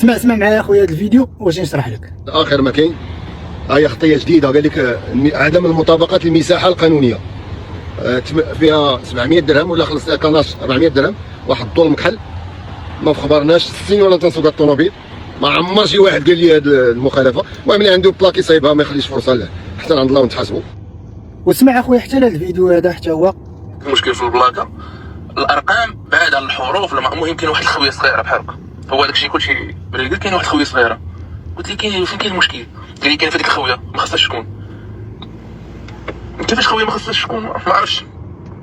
اسمع معايا اخويا هذا الفيديو واش نشرح لك. اخر ما كاين هي خطيه جديده، قال لك عدم المطابقه للمساحه القانونيه. فيها 700 درهم ولا خلص كناش 400 درهم، واحد الظلم كحل ما خبرناش السين ولا تنسوق الطوموبيل. ما عمر شي واحد قال لي هذه المخالفه. المهم اللي عنده بلاكي صايبها ما يخليش فرصه له حتى عند الله ونتحاسبوا. واسمع اخويا حتى هذا الفيديو هذا حتى هو المشكل في البلاكه الارقام بعد عن الحروف. المهم يمكن واحد الخويه صغيره بحالك، هو داك الشيء كلشي بان كاين واحد الخويه صغيره. قلت لي كاين فين كاين المشكل؟ قال لي كاين في ديك الخويه ما خصهاش تكون. كيفاش خويه ما خصهاش تكون؟ ما عرفتش.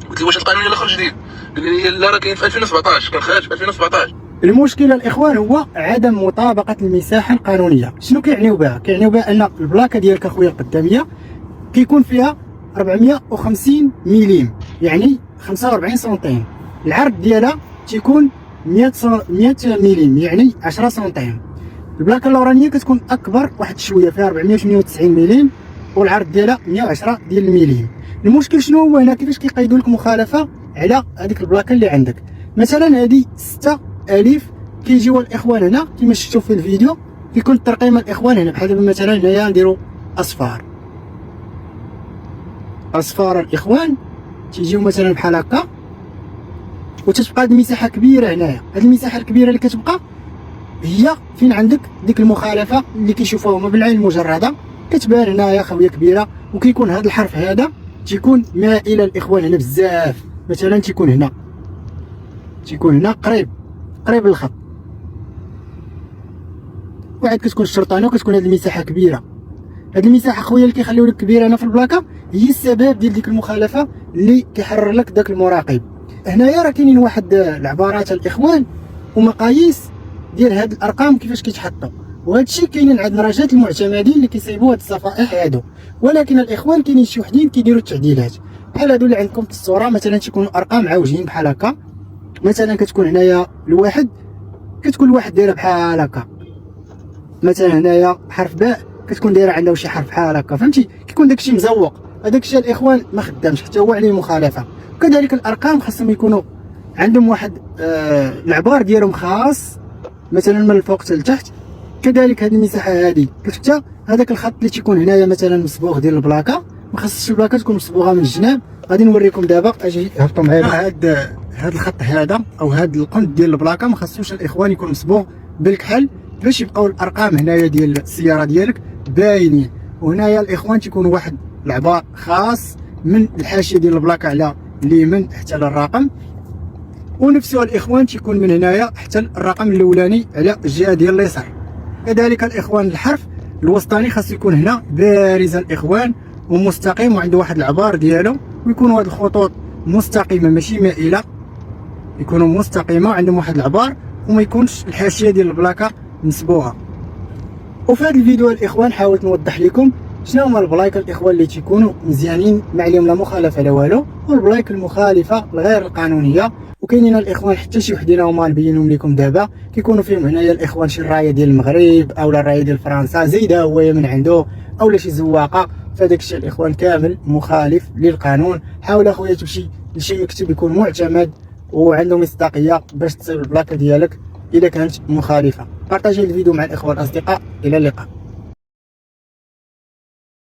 قلت لي واش القانون اللي خرج جديد؟ قال لي لا راه كاين في 2017، كان خارج في 2017. المشكل الاخوان هو عدم مطابقه المساحه القانونيه. شنو كيعنيو بها؟ كيعنيو بها ان البلاكه ديالك اخويا القداميه كيكون فيها 450 ملم، يعني 45 سنتيم. العرض ديالها تيكون 100 ملم، يعني 10 سنتيم. البلاكه اللورانيه كتكون اكبر واحد شويه، فيها 498 ملم، والعرض ديالها 110 ديال الملم. المشكل شنو هو هنا؟ كيفاش كيقيدوا لك مخالفه على هذيك البلاكه اللي عندك. مثلا هذه 6000 كيجيو الاخوان هنا كما شفتوا في الفيديو، كيكون الترقيم الاخوان هنا بحال دابا مثلا هنايا نديروا اصفار الاخوان تيجيو مثلا بحال هكا، وتتبقى هذه المساحه كبيره هنايا. هذه المساحه الكبيره اللي كتبقى هي فين عندك ديك المخالفه اللي كيشوفوها هما بالعين المجرده، كتبان هنايا خاويه كبيره. وكيكون هذا الحرف هذا تيكون مائل الاخوان هنا بزاف، مثلا تيكون هنا قريب للخط، وعاد كتكون الشرطانه وكتكون هذه المساحه كبيره. هذه المساحه خويا اللي كيخليو لك كبيره هنا في البلاكه هي السبب ديال ديك المخالفه اللي كيحرر لك داك المراقب. هنايا راه كاينين واحد العبارات الاخوان ومقاييس ديال هاد الارقام كيفاش كيتحطوا، وهذا الشيء كاينين عندنا رجات المعتمدين اللي كيصيبوا هاد الصفائح هادو. ولكن الاخوان كاينين شي وحدين كيديروا التعديلات بحال هادو اللي عندكم في الصوره، مثلا تيكونوا ارقام عوجين بحال هكا. مثلا كتكون هنايا الواحد، كتكون الواحد دايره بحال هكا. مثلا هنايا حرف باء كتكون دايره عنده شي حرف بحال هكا، فهمتي؟ كيكون داكشي مزوق. هذاك الشيء الاخوان ما خدامش حتى هو عليه مخالفه. وكذلك الارقام خاصهم يكونوا عندهم واحد العبار ديالهم خاص، مثلا من الفوق حتى لتحت. كذلك هذه المساحه هذه كتبتا هذاك الخط اللي تيكون هنايا مثلا مصبوغ ديال البلاكه، ما خاصش البلاكه تكون مصبوغه من الجناب. غادي نوريكم دابا، اجي هبطوا معايا. هذا الخط هذا او هذا القند ديال البلاكه ما خاصوش الاخوان يكون مصبوغ بالكحل باش يبقاو الارقام هنايا ديال السياره ديالك باينين. وهنايا الاخوان تيكون واحد العبار خاص من الحاشيه ديال البلاكه على اليمين حتى للرقم، ونفسه الاخوان تيكون من هنايا حتى الرقم الاولاني على الجهه ديال اليسار. كذلك الاخوان الحرف الوسطاني خاص يكون هنا بارز الاخوان ومستقيم وعنده واحد العبار ديالو، ويكونوا هاد الخطوط مستقيمه ماشي مائله، يكونوا مستقيمه وعندهم واحد العبار، وما يكونش الحاشيه ديال البلاكه مصبوغه. وفي هذا الفيديو الاخوان حاولت نوضح لكم شنو هما البلايك الاخوان اللي تيكونوا مزيانين ما عليهم لا مخالفه لا والو، والبلايك المخالفه الغير القانونيه. وكاينين الاخوان حتى شي وحدين هما نبينهم لكم دابا كيكونوا فيهم هنايا الاخوان شي الرايه ديال المغرب او الرايه ديال فرنسا زايده هو من عنده، او شي زواقه. فداك الشيء الاخوان كامل مخالف للقانون. حاول اخويا تمشي لشي مكتب يكون معتمد وعنده مصداقيه باش تصيب البلاكه ديالك اذا كانت مخالفه. بارطاجي الفيديو مع الاخوان الاصدقاء. الى اللقاء.